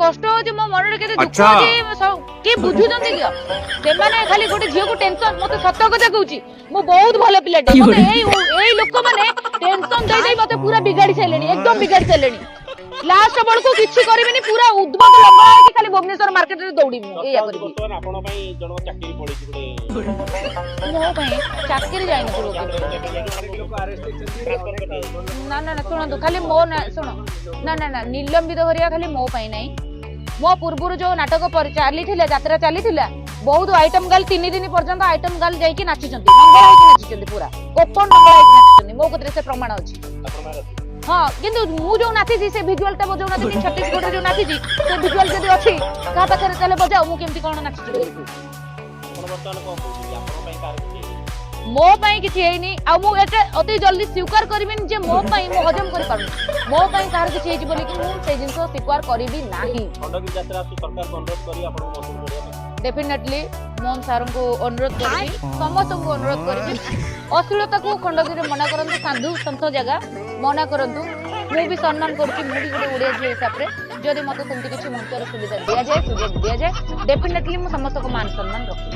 कष्ट होची मो मन रे केते दुख अच्छा। होची के बुझुचंती कि से माने खाली गोटे झियो को टेंशन मते सत कथा कहूची मो बहुत भलो पिलाटे मते एई लोक माने टेंशन दे दे मते पूरा बिगाड़ी छलेनी एकदम बिगाड़ी छलेनी लास्ट बळ को किछि करबिनी पूरा उद्भट लंबा कि खाली भुवनेश्वर मार्केट रे दौड़ी एया करबी वर्तमान आपण पई जण चाकरी पड़ी गुटे मो पई चाकरी जाइन पुरो ना ना ना सुनो खाली मो ना सुनो ना ना ना निलंबित करिया खाली मो पई नहीं मो पूर्वरु जो नाटक चली यात्रा चली बहुत आइटम गर्ल 3 दिन पर्यंत आइटम गर्ल जाई नाची नंबर होई नाची पूरा ओपन नंबर होई नाची मो कतरे से प्रमाण अछि हाँ किंतु मु जो नाची से विजुअल टा बजाउ नाची छत्तीसगढ़ जो नाची से विजुअल जदी अछि का पाखरे चले बजाओ मु केमती कोन नाची आपण वर्तमान को कहूची आपण पई कार किछि मो पई किछि हेनी आ मु एते अति जल्दी स्वीकार करबिन जे मो पई मु हजम करि पारु मो पई कार किछि हेछि बोली कि मु से जिंस स्वीकार करबी नाही खंडगिरी यात्रा सरकार को अनुरोध करी आपण मसूल करिया डेफिनेटली मोहन सार को अनुरोध करी समस्त को अनुरोध करी अश्लीलता को खंडगिरी मना करंतु साधु संत जगह मना करंतु मु भी सम्मान करछि मु भी गोटे ओडिया झियो हिसाब रे जदि मते सेमति किछि मंचर सुविधा दिया जाए सुजोग दिया जाए डेफिनेटली मु समस्त को मान सम्मान रखी